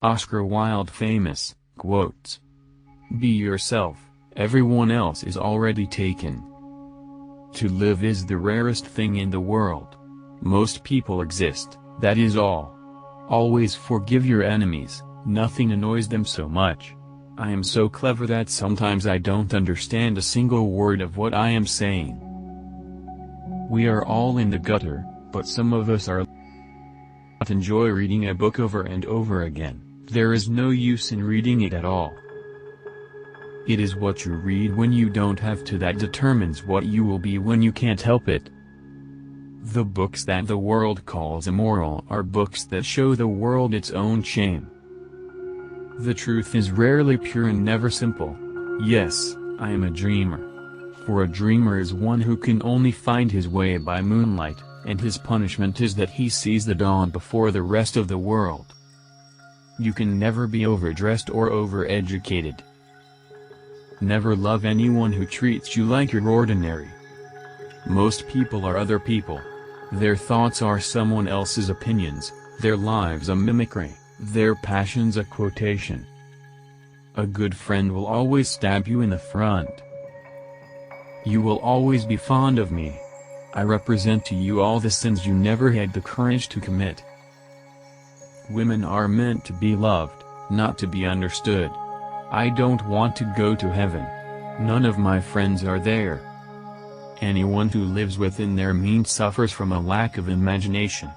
Oscar Wilde famous, quotes. Be yourself, everyone else is already taken. To live is the rarest thing in the world. Most people exist, that is all. Always forgive your enemies, nothing annoys them so much. I am so clever that sometimes I don't understand a single word of what I am saying. We are all in the gutter, but some of us are not enjoy reading a book over and over again. There is no use in reading it at all. It is what you read when you don't have to that determines what you will be when you can't help it. The books that the world calls immoral are books that show the world its own shame. The truth is rarely pure and never simple. Yes, I am a dreamer. For a dreamer is one who can only find his way by moonlight, and his punishment is that he sees the dawn before the rest of the world. You can never be overdressed or overeducated. Never love anyone who treats you like you're ordinary. Most people are other people. Their thoughts are someone else's opinions, their lives a mimicry, their passions a quotation. A good friend will always stab you in the front. You will always be fond of me. I represent to you all the sins you never had the courage to commit. Women are meant to be loved, not to be understood. I don't want to go to heaven. None of my friends are there. Anyone who lives within their means suffers from a lack of imagination.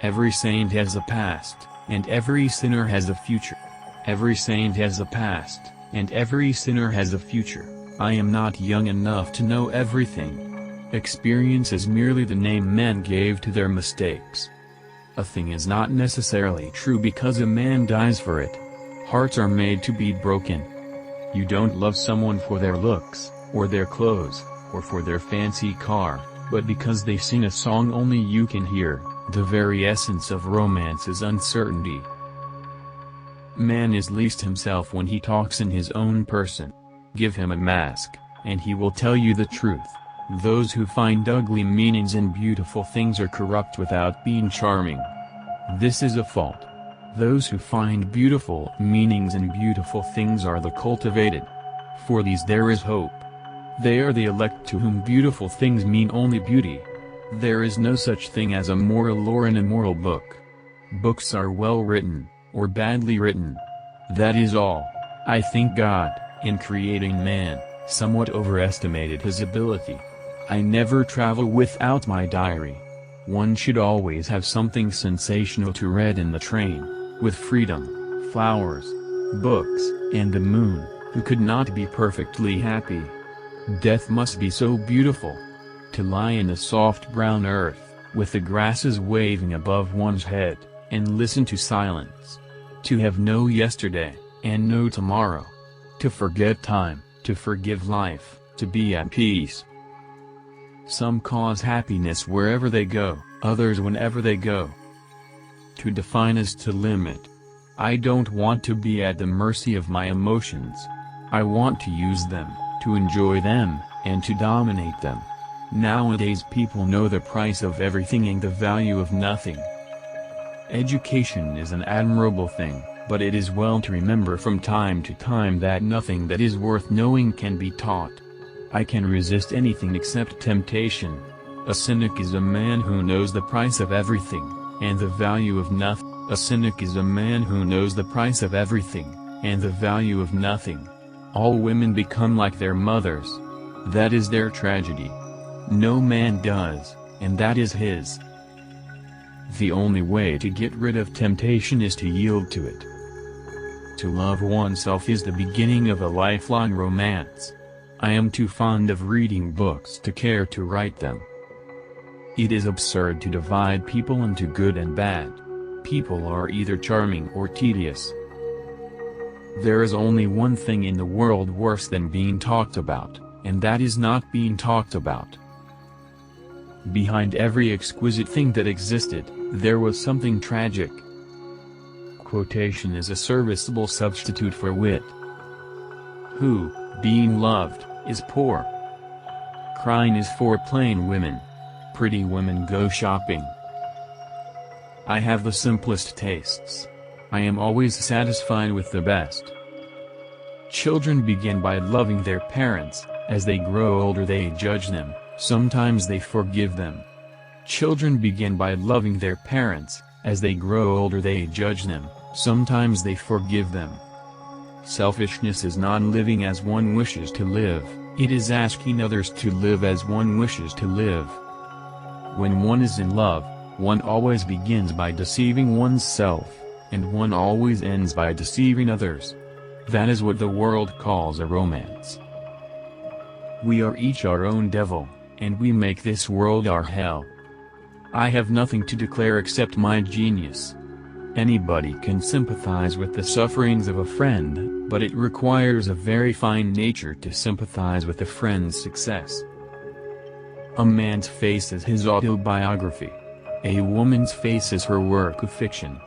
Every saint has a past, and every sinner has a future. Every saint has a past, and every sinner has a future. I am not young enough to know everything. Experience is merely the name men gave to their mistakes. A thing is not necessarily true because a man dies for it. Hearts are made to be broken. You don't love someone for their looks, or their clothes, or for their fancy car, but because they sing a song only you can hear. The very essence of romance is uncertainty. Man is least himself when he talks in his own person. Give him a mask, and he will tell you the truth. Those who find ugly meanings in beautiful things are corrupt without being charming. This is a fault. Those who find beautiful meanings in beautiful things are the cultivated. For these there is hope. They are the elect to whom beautiful things mean only beauty. There is no such thing as a moral or an immoral book. Books are well written, or badly written. That is all. I think God, in creating man, somewhat overestimated his ability. I never travel without my diary. One should always have something sensational to read in the train. With freedom, flowers, books, and the moon, who could not be perfectly happy? Death must be so beautiful. To lie in the soft brown earth, with the grasses waving above one's head, and listen to silence. To have no yesterday, and no tomorrow. To forget time, to forgive life, to be at peace. Some cause happiness wherever they go, others whenever they go. To define is to limit. I don't want to be at the mercy of my emotions. I want to use them, to enjoy them, and to dominate them. Nowadays people know the price of everything and the value of nothing. Education is an admirable thing, but it is well to remember from time to time that nothing that is worth knowing can be taught. I can resist anything except temptation. A cynic is a man who knows the price of everything, and the value of nothing. A cynic is a man who knows the price of everything, and the value of nothing. All women become like their mothers. That is their tragedy. No man does, and that is his. The only way to get rid of temptation is to yield to it. To love oneself is the beginning of a lifelong romance. I am too fond of reading books to care to write them. It is absurd to divide people into good and bad. People are either charming or tedious. There is only one thing in the world worse than being talked about, and that is not being talked about. Behind every exquisite thing that existed, there was something tragic. Quotation is a serviceable substitute for wit. Who, being loved, is poor? Crying is for plain women. Pretty women go shopping. I have the simplest tastes. I am always satisfied with the best. Children begin by loving their parents. As they grow older they judge them, sometimes they forgive them. Children begin by loving their parents. As they grow older they judge them, sometimes they forgive them. Selfishness is not living as one wishes to live, it is asking others to live as one wishes to live. When one is in love, one always begins by deceiving oneself, and one always ends by deceiving others. That is what the world calls a romance. We are each our own devil, and we make this world our hell. I have nothing to declare except my genius. Anybody can sympathize with the sufferings of a friend, but it requires a very fine nature to sympathize with a friend's success. A man's face is his autobiography. A woman's face is her work of fiction.